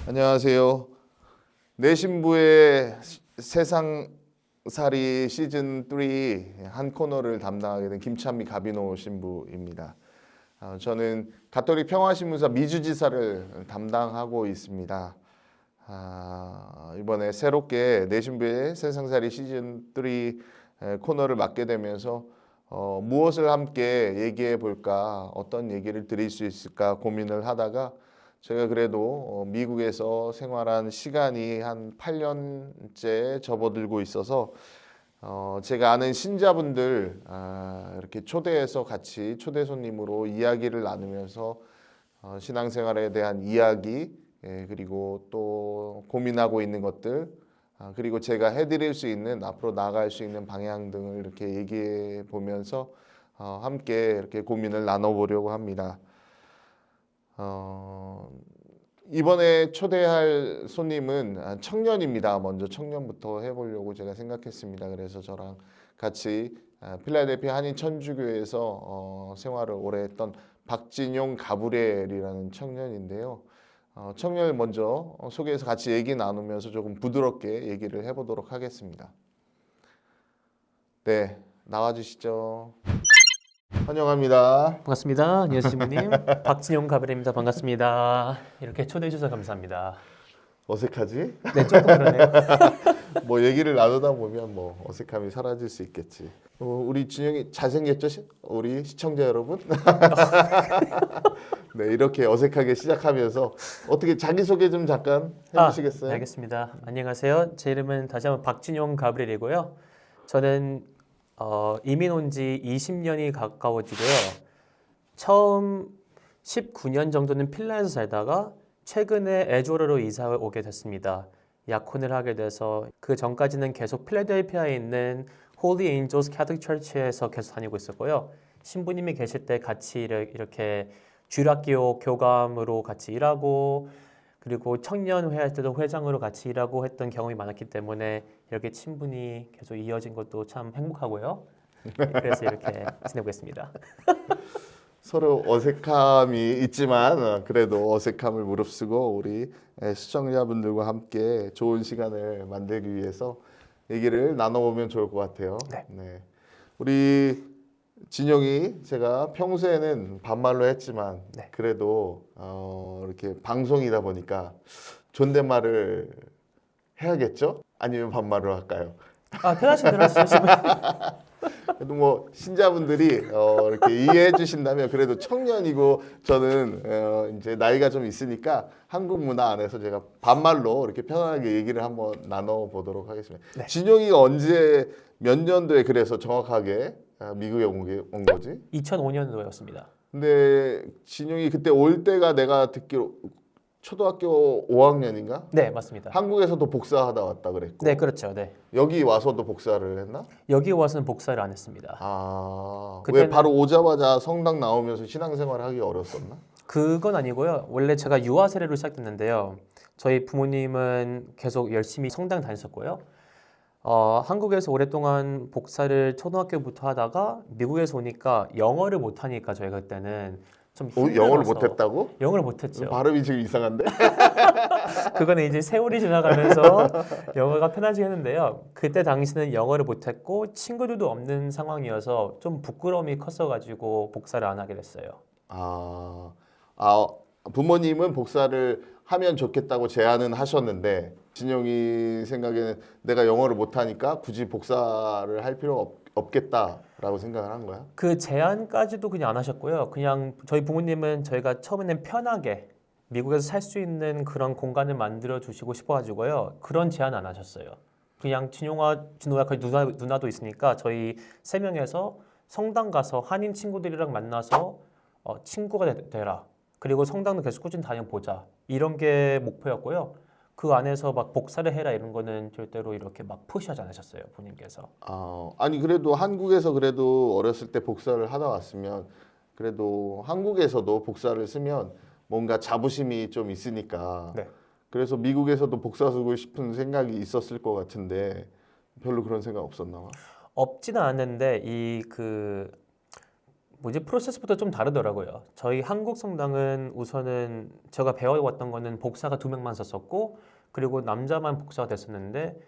안녕하세요. 내 신부의 세상살이 시즌 3 한 코너를 담당하게 된 김찬미 가비노 신부입니다. 저는 가톨릭 평화신문사 미주지사를 담당하고 있습니다. 이번에 새롭게 내 신부의 세상살이 시즌 3 코너를 맡게 되면서 무엇을 함께 얘기해 볼까, 어떤 얘기를 드릴 수 있을까 고민을 하다가 제가 그래도 미국에서 생활한 시간이 한 8년째 접어들고 있어서 제가 아는 신자분들 이렇게 초대해서 같이 초대 손님으로 이야기를 나누면서 신앙생활에 대한 이야기, 그리고 또 고민하고 있는 것들, 그리고 제가 해드릴 수 있는 앞으로 나아갈 수 있는 방향 등을 이렇게 얘기해 보면서 함께 이렇게 고민을 나눠보려고 합니다. 이번에 초대할 손님은 청년입니다. 먼저 청년부터 해보려고 제가 생각했습니다. 그래서 저랑 같이 필라델피아 한인 천주교에서 생활을 오래 했던 박진용 가브리엘이라는 청년인데요. 청년을 먼저 소개해서 같이 얘기 나누면서 조금 부드럽게 얘기를 해보도록 하겠습니다. 네, 나와주시죠. 환영합니다. 반갑습니다. 안녕하세요, 신부님. 박진용 가브리엘입니다. 반갑습니다. 이렇게 초대해 주셔서 감사합니다. 어색하지? 네, 조금 그러네요. 뭐 얘기를 나누다 보면 뭐 어색함이 사라질 수 있겠지. 우리 진영이 잘생겼죠? 우리 시청자 여러분? 네, 이렇게 어색하게 시작하면서 어떻게 자기소개 좀 잠깐 해주시겠어요? 네, 알겠습니다. 안녕하세요. 제 이름은 다시 한번 박진용 가브리엘이고요. 저는 이민 온 지 20년이 가까워지고요. 처음 19년 정도는 필라에서 살다가 최근에 에조르로 이사 오게 됐습니다. 약혼을 하게 돼서 그 전까지는 계속 필라델피아에 있는 Holy Angels Catholic Church에서 계속 다니고 있었고요. 신부님이 계실 때 같이 이렇게 주일학교 교감으로 같이 일하고, 그리고 청년회 할 때도 회장으로 같이 일하고 했던 경험이 많았기 때문에 이렇게 친분이 계속 이어진 것도 참 행복하고요. 그래서 이렇게 지내고 있습니다. 서로 어색함이 있지만 그래도 어색함을 무릅쓰고 우리 시청자분들과 함께 좋은 시간을 만들기 위해서 얘기를 나눠보면 좋을 것 같아요. 네. 우리 진영이 제가 평소에는 반말로 했지만 네. 그래도 이렇게 방송이다 보니까 존댓말을 해야겠죠? 아니면 반말로 할까요? 편하신 대로 하시죠. 그래도 뭐 신자분들이 이렇게 이해해 주신다면, 그래도 청년이고 저는 이제 나이가 좀 있으니까 한국 문화 안에서 제가 반말로 이렇게 편안하게 얘기를 한번 나눠 보도록 하겠습니다. 네. 진영이가 언제 몇 년도에 그래서 정확하게 미국에 온 거지? 2005년도였습니다. 근데 진영이 그때 올 때가 내가 듣기로 초등학교 5학년인가? 네, 맞습니다. 한국에서도 복사하다 왔다 그랬고. 네, 그렇죠. 네. 여기 와서도 복사를 했나? 여기 와서는 복사를 안 했습니다. 왜 바로 오자마자 성당 나오면서 신앙생활 하기 어렸었나? 그건 아니고요. 원래 제가 유아 세례로 시작됐는데요. 저희 부모님은 계속 열심히 성당 다녔었고요. 한국에서 오랫동안 복사를 초등학교부터 하다가 미국에서 오니까 영어를 못하니까 저희가 그때는 좀 힘들어서 영어를 못했다고? 영어를 못했죠. 발음이 지금 이상한데? 그거는 이제 세월이 지나가면서 영어가 편하지 했는데요. 그때 당시는 영어를 못했고 친구들도 없는 상황이어서 좀 부끄러움이 컸어가지고 복사를 안 하게 됐어요. 부모님은 복사를 하면 좋겠다고 제안은 하셨는데 진영이 생각에는 내가 영어를 못하니까 굳이 복사를 할 필요가 없겠다라고 생각을 한 거야? 그 제안까지도 그냥 안 하셨고요. 그냥 저희 부모님은 저희가 처음에는 편하게 미국에서 살 수 있는 그런 공간을 만들어 주시고 싶어가지고요. 그런 제안 안 하셨어요. 그냥 진호야 거의 누나도 있으니까 저희 세 명에서 성당 가서 한인 친구들이랑 만나서 친구가 되라. 그리고 성당도 계속 꾸준히 다녀보자. 이런 게 목표였고요. 그 안에서 막 복사를 해라 이런 거는 절대로 이렇게 막 푸시하지 않으셨어요, 부모님께서. 아니 그래도 한국에서 그래도 어렸을 때 복사를 하다 왔으면 그래도 한국에서도 복사를 쓰면 뭔가 자부심이 좀 있으니까. 네. 그래서 미국에서도 복사 쓰고 싶은 생각이 있었을 것 같은데 별로 그런 생각 없었나 봐. 없지는 않은데 이 뭐지 프로세스부터 좀 다르더라고요. 저희 한국 성당은 우선은 제가 배워왔던 거는 복사가 2명만 썼었고 그리고 남자만 복사가 됐었는데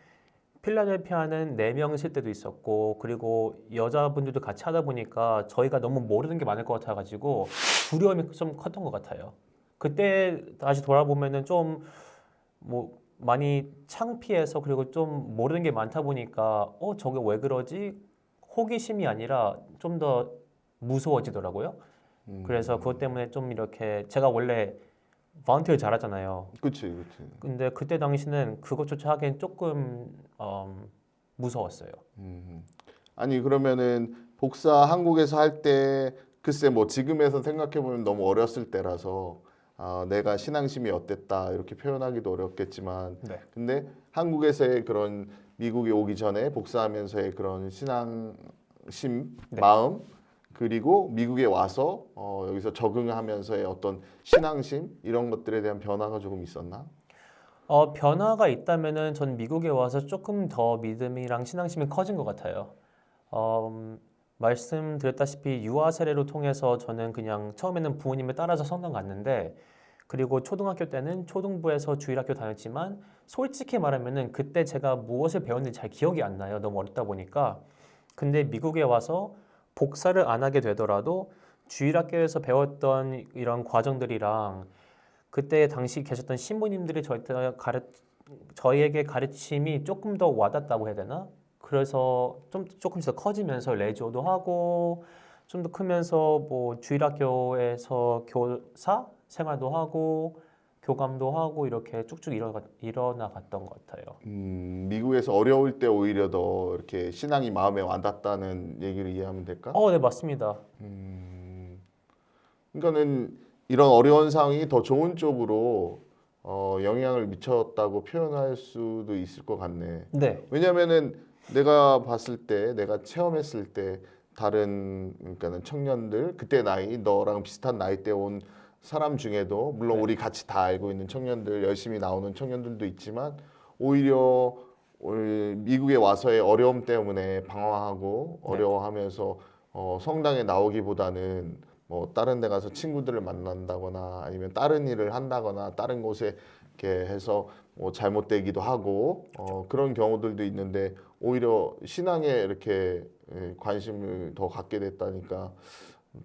필라델피아는 4명 실 때도 있었고 그리고 여자분들도 같이 하다 보니까 저희가 너무 모르는 게 많을 것 같아가지고 두려움이 좀 컸던 것 같아요. 그때 다시 돌아보면은 좀 뭐 많이 창피해서 그리고 좀 모르는 게 많다 보니까 저게 왜 그러지? 호기심이 아니라 좀 더 무서워지더라고요. 그래서 그것 때문에 좀 이렇게 제가 원래 volunteer 잘하잖아요. 그치, 그치. 근데 그때 당시는 그것조차 하기엔 조금 무서웠어요. 아니 그러면은 복사 한국에서 할 때 글쎄 뭐 지금에서 생각해 보면 너무 어렸을 때라서 내가 신앙심이 어땠다 이렇게 표현하기도 어렵겠지만 네. 근데 한국에서의 그런 미국에 오기 전에 복사하면서의 그런 신앙심 네. 마음 그리고 미국에 와서 여기서 적응하면서의 어떤 신앙심 이런 것들에 대한 변화가 조금 있었나? 변화가 있다면은 전 미국에 와서 조금 더 믿음이랑 신앙심이 커진 것 같아요. 말씀드렸다시피 유아 세례로 통해서 저는 그냥 처음에는 부모님을 따라서 성당 갔는데 그리고 초등학교 때는 초등부에서 주일학교 다녔지만 솔직히 말하면은 그때 제가 무엇을 배웠는지 잘 기억이 안 나요. 너무 어렸다 보니까. 근데 미국에 와서 복사를 안 하게 되더라도 주일학교에서 배웠던 이런 과정들이랑 그때 당시 계셨던 신부님들이 저희에게 가르침이 조금 더 와닿다고 해야 되나? 그래서 좀 조금씩 더 커지면서 레조도 하고 좀 더 크면서 뭐 주일학교에서 교사 생활도 하고 교감도 하고 이렇게 쭉쭉 일어나갔던 것 같아요. 미국에서 어려울 때 오히려 더 이렇게 신앙이 마음에 와닿다는 얘기를 이해하면 될까? 네, 맞습니다. 그러니까는 이런 어려운 상황이 더 좋은 쪽으로 영향을 미쳤다고 표현할 수도 있을 것 같네. 네, 왜냐면은 내가 봤을 때, 내가 체험했을 때 다른 그러니까는 청년들 그때 나이 너랑 비슷한 나이대 온 사람 중에도 물론 네. 우리 같이 다 알고 있는 청년들 열심히 나오는 청년들도 있지만 오히려 미국에 와서의 어려움 때문에 방황하고 네. 어려워하면서 성당에 나오기보다는 뭐 다른 데 가서 친구들을 만난다거나 아니면 다른 일을 한다거나 다른 곳에 이렇게 해서 뭐 잘못되기도 하고 그런 경우들도 있는데 오히려 신앙에 이렇게 관심을 더 갖게 됐다니까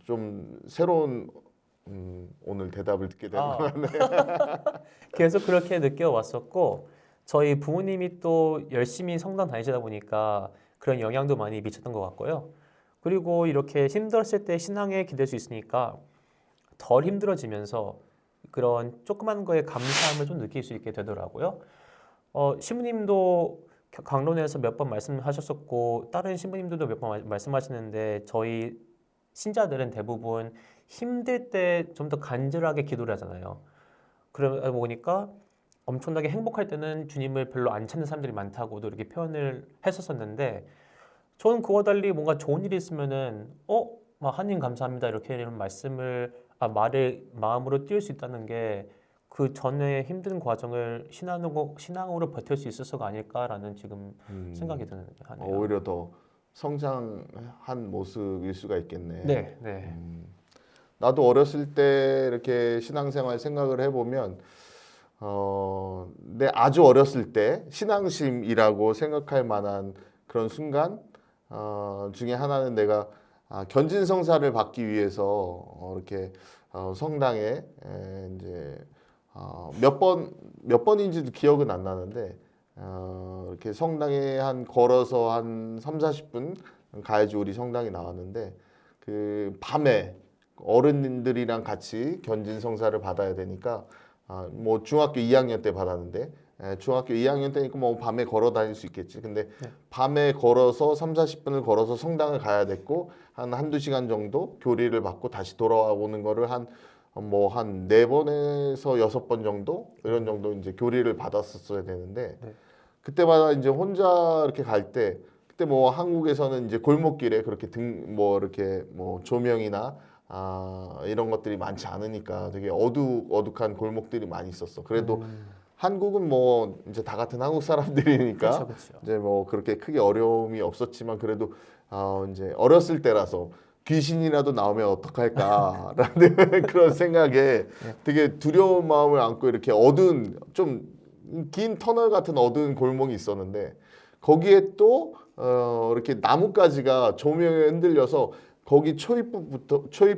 좀 새로운 오늘 대답을 듣게 되는 것 아, 같네. 계속 그렇게 느껴왔었고 저희 부모님이 또 열심히 성당 다니시다 보니까 그런 영향도 많이 미쳤던 것 같고요. 그리고 이렇게 힘들었을 때 신앙에 기댈 수 있으니까 덜 힘들어지면서 그런 조그만 거에 감사함을 좀 느낄 수 있게 되더라고요. 신부님도 강론에서 몇 번 말씀하셨었고 다른 신부님들도 몇 번 말씀하시는데 저희 신자들은 대부분 힘들 때 좀 더 간절하게 기도를 하잖아요. 그러다 보니까 엄청나게 행복할 때는 주님을 별로 안 찾는 사람들이 많다고도 이렇게 표현을 했었었는데 저는 그와 달리 뭔가 좋은 일이 있으면은 막 하나님 감사합니다 이렇게 이런 말을 마음으로 띄울 수 있다는 게 그 전에 힘든 과정을 신앙으로 버틸 수 있어서가 아닐까라는 지금 생각이 드는 하네요. 오히려 더 성장한 모습일 수가 있겠네. 네, 네, 나도 어렸을 때 이렇게 신앙생활 생각을 해보면 내 아주 어렸을 때 신앙심이라고 생각할 만한 그런 순간 중에 하나는 내가 견진성사를 받기 위해서 이렇게 성당에 이제 몇 번인지도 기억은 안 나는데 이렇게 성당에 걸어서 한 3, 40분 가야지 우리 성당이 나왔는데 그 밤에 어른들이랑 같이 견진성사를 받아야 되니까 뭐 중학교 2학년 때 받았는데 중학교 2학년 때니까 뭐 밤에 걸어 다닐 수 있겠지. 근데 네. 밤에 걸어서 3, 40분을 걸어서 성당을 가야 됐고 한두 시간 정도 교리를 받고 다시 돌아오는 거를 한 4번에서 6번 정도 이런 정도 이제 교리를 받았었어야 되는데 네. 그때마다 이제 혼자 이렇게 갈 때 그때 뭐 한국에서는 이제 골목길에 그렇게 이렇게 뭐 조명이나 이런 것들이 많지 않으니까 되게 어둑어둑한 골목들이 많이 있었어. 그래도 한국은 뭐 이제 다 같은 한국 사람들이니까 그렇죠. 이제 뭐 그렇게 크게 어려움이 없었지만 그래도 이제 어렸을 때라서 귀신이라도 나오면 어떡할까라는 그런 생각에 되게 두려운 마음을 안고 이렇게 어두운 좀 긴 터널 같은 어두운 골목이 있었는데 거기에 또 이렇게 나뭇가지가 조명에 흔들려서 거기 초입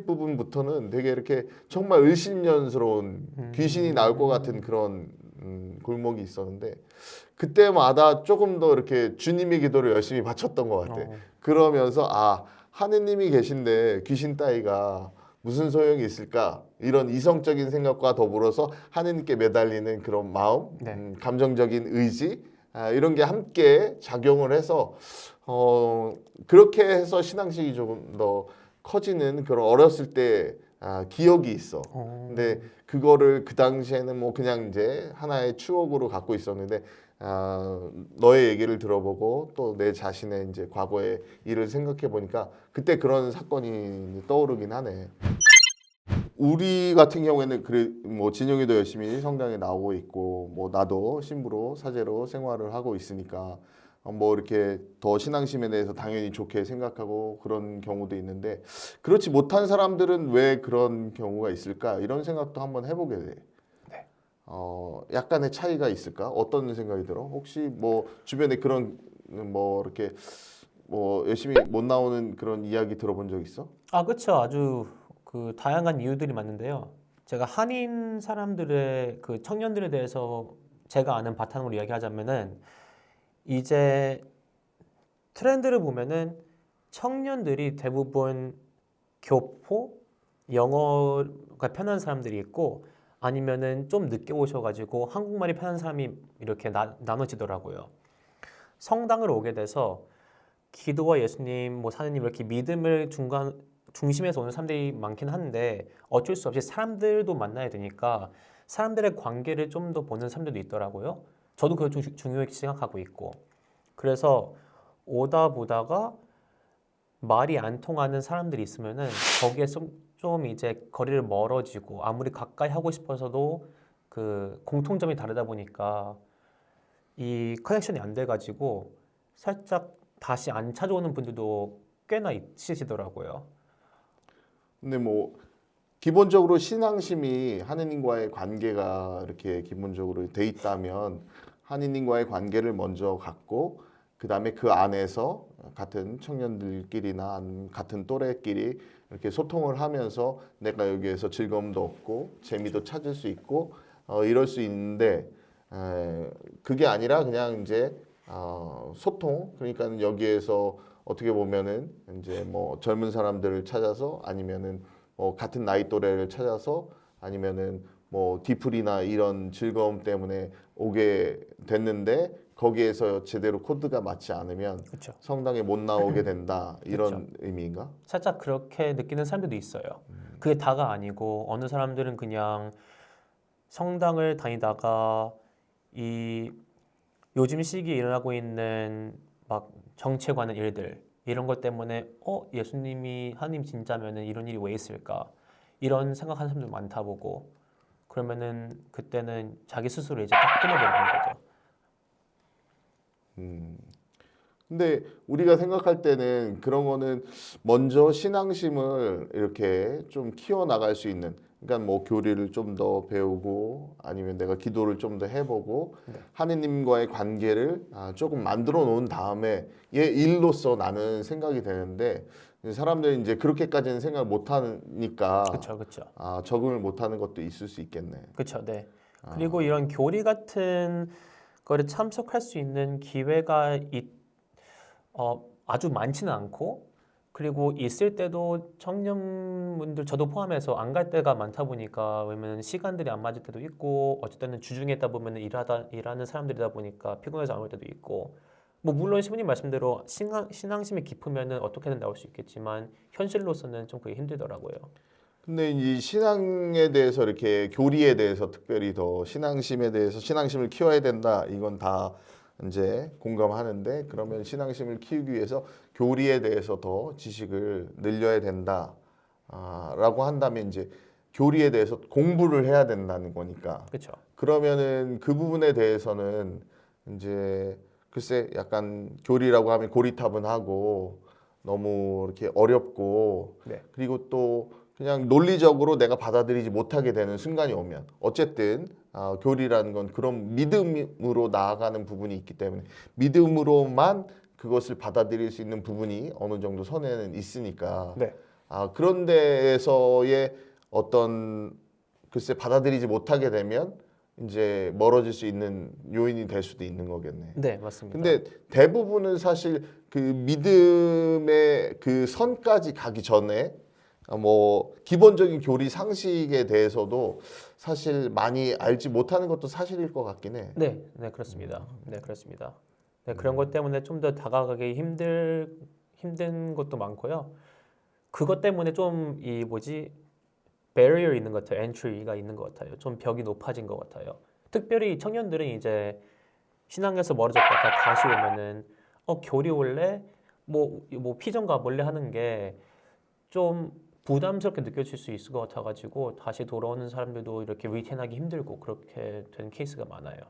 부분부터는 되게 이렇게 정말 을심년스러운 귀신이 나올 것 같은 그런 골목이 있었는데 그때마다 조금 더 이렇게 주님의 기도를 열심히 바쳤던 것 같아. 그러면서 아 하느님이 계신데 귀신 따위가 무슨 소용이 있을까? 이런 이성적인 생각과 더불어서 하느님께 매달리는 그런 마음, 네. 감정적인 의지 이런 게 함께 작용을 해서 그렇게 해서 신앙식이 조금 더 커지는 그런 어렸을 때 기억이 있어. 근데 그거를 그 당시에는 뭐 그냥 이제 하나의 추억으로 갖고 있었는데 너의 얘기를 들어보고 또 내 자신의 이제 과거의 일을 생각해 보니까 그때 그런 사건이 떠오르긴 하네. 우리 같은 경우에는 그래 뭐 진영이도 열심히 성당에 나오고 있고 뭐 나도 신부로 사제로 생활을 하고 있으니까 뭐 이렇게 더 신앙심에 대해서 당연히 좋게 생각하고 그런 경우도 있는데 그렇지 못한 사람들은 왜 그런 경우가 있을까 이런 생각도 한번 해보게 돼. 네. 약간의 차이가 있을까? 어떤 생각이 들어? 혹시 뭐 주변에 그런 뭐 이렇게 뭐 열심히 못 나오는 그런 이야기 들어본 적 있어? 그렇죠. 아주 그 다양한 이유들이 많은데요. 제가 한인 사람들의 그 청년들에 대해서 제가 아는 바탕으로 이야기하자면은 이제 트렌드를 보면은 청년들이 대부분 교포, 영어가 편한 사람들이 있고 아니면은 좀 늦게 오셔가지고 한국말이 편한 사람이 이렇게 나눠지더라고요. 성당을 오게 돼서 기도와 예수님, 뭐 사느님 이렇게 믿음을 중심에서 오는 사람들이 많긴 한데 어쩔 수 없이 사람들도 만나야 되니까 사람들의 관계를 좀 더 보는 사람들도 있더라고요. 저도 그걸 좀 중요하게 생각하고 있고 그래서 오다 보다가 말이 안 통하는 사람들이 있으면은 거기에서 좀 이제 거리를 멀어지고 아무리 가까이 하고 싶어서도 그 공통점이 다르다 보니까 이 커넥션이 안 돼가지고 살짝 다시 안 찾아오는 분들도 꽤나 있으시더라고요. 근데 뭐 기본적으로 신앙심이 하느님과의 관계가 이렇게 기본적으로 돼 있다면 하느님과의 관계를 먼저 갖고 그 다음에 그 안에서 같은 청년들끼리나 같은 또래끼리 이렇게 소통을 하면서 내가 여기에서 즐거움도 얻고 재미도 찾을 수 있고 이럴 수 있는데 그게 아니라 그냥 이제 소통 그러니까 여기에서 어떻게 보면은 이제 뭐 젊은 사람들을 찾아서 아니면은 같은 나이 또래를 찾아서 아니면은 뭐 디플이나 이런 즐거움 때문에 오게 됐는데 거기에서 제대로 코드가 맞지 않으면 그렇죠. 성당에 못 나오게 된다 이런 그쵸. 의미인가? 살짝 그렇게 느끼는 사람들도 있어요. 그게 다가 아니고 어느 사람들은 그냥 성당을 다니다가 이 요즘 시기에 일어나고 있는 막 정치에 관한 일들 이런 것 때문에 예수님이 하나님 진짜면은 이런 일이 왜 있을까 이런 생각하는 사람들 많다 보고 그러면은 그때는 자기 스스로 이제 딱 끊어버리는 거죠. 근데 우리가 생각할 때는 그런 거는 먼저 신앙심을 이렇게 좀 키워나갈 수 있는 그러니까 뭐 교리를 좀 더 배우고 아니면 내가 기도를 좀 더 해보고 네. 하느님과의 관계를 조금 만들어 놓은 다음에 얘 일로서 나는 생각이 되는데 사람들이 이제 그렇게까지는 생각을 못 하니까 그렇죠, 그렇죠, 적응을 못 하는 것도 있을 수 있겠네. 그렇죠. 네. 그리고 이런 교리 같은 거를 참석할 수 있는 기회가 아주 많지는 않고 그리고 있을 때도 청년분들 저도 포함해서 안 갈 때가 많다 보니까 왜냐면 시간들이 안 맞을 때도 있고 어쩔 때는 주중에 있다 보면 일하는 사람들이다 보니까 피곤해서 안 올 때도 있고 뭐 물론 시부님 말씀대로 신앙심이 깊으면은 어떻게든 나올 수 있겠지만 현실로서는 좀 그게 힘들더라고요. 근데 이 신앙에 대해서 이렇게 교리에 대해서 특별히 더 신앙심에 대해서 신앙심을 키워야 된다. 이건 다 이제 공감하는데 그러면 신앙심을 키우기 위해서 교리에 대해서 더 지식을 늘려야 된다. 라고 한다면 이제 교리에 대해서 공부를 해야 된다는 거니까. 그렇죠. 그러면은 그 부분에 대해서는 이제 글쎄 약간 교리라고 하면 고리타분하고 너무 이렇게 어렵고 네. 그리고 또 그냥 논리적으로 내가 받아들이지 못하게 되는 순간이 오면 어쨌든 교리라는 건 그런 믿음으로 나아가는 부분이 있기 때문에 믿음으로만 그것을 받아들일 수 있는 부분이 어느 정도 선에는 있으니까 네. 그런 데에서의 어떤 글쎄 받아들이지 못하게 되면 이제 멀어질 수 있는 요인이 될 수도 있는 거겠네. 네, 맞습니다. 근데 대부분은 사실 그 믿음의 그 선까지 가기 전에 뭐 기본적인 교리 상식에 대해서도 사실 많이 알지 못하는 것도 사실일 것 같긴 해. 네, 네, 그렇습니다. 네, 그렇습니다. 네, 그런 것 때문에 좀 더 다가가기 힘든 것도 많고요. 그것 때문에 좀 이 뭐지 barrier 있는 것 같아요. entry가 있는 것 같아요. 좀 벽이 높아진 것 같아요. 특별히 청년들은 이제 신앙에서 멀어졌다가 다시 오면은 교리 올래? 뭐 피정 가볼래 하는 게 좀 부담스럽게 느껴질 수 있을 것 같아가지고 다시 돌아오는 사람들도 이렇게 리텐하기 힘들고 그렇게 된 케이스가 많아요.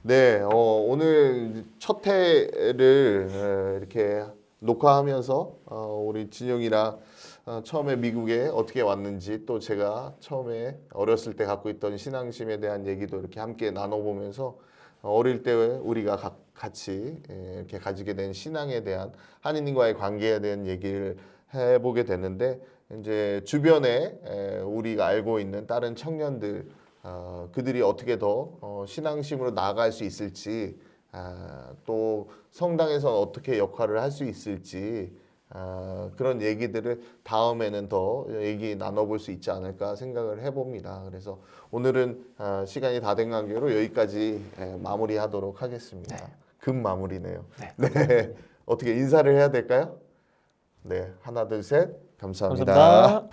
네, 오늘 첫 회를 이렇게 녹화하면서 우리 진영이랑 처음에 미국에 어떻게 왔는지 또 제가 처음에 어렸을 때 갖고 있던 신앙심에 대한 얘기도 이렇게 함께 나눠보면서 어릴 때 우리가 같이 이렇게 가지게 된 신앙에 대한 하느님과의 관계에 대한 얘기를 해보게 됐는데 이제 주변에 우리가 알고 있는 다른 청년들 그들이 어떻게 더 신앙심으로 나아갈 수 있을지 또 성당에서 어떻게 역할을 할 수 있을지 그런 얘기들을 다음에는 더 얘기 나눠볼 수 있지 않을까 생각을 해봅니다. 그래서 오늘은 시간이 다 된 관계로 여기까지 마무리하도록 하겠습니다. 네. 급 마무리네요. 네. 네. 어떻게 인사를 해야 될까요? 네, 하나, 둘, 셋. 감사합니다. 감사합니다.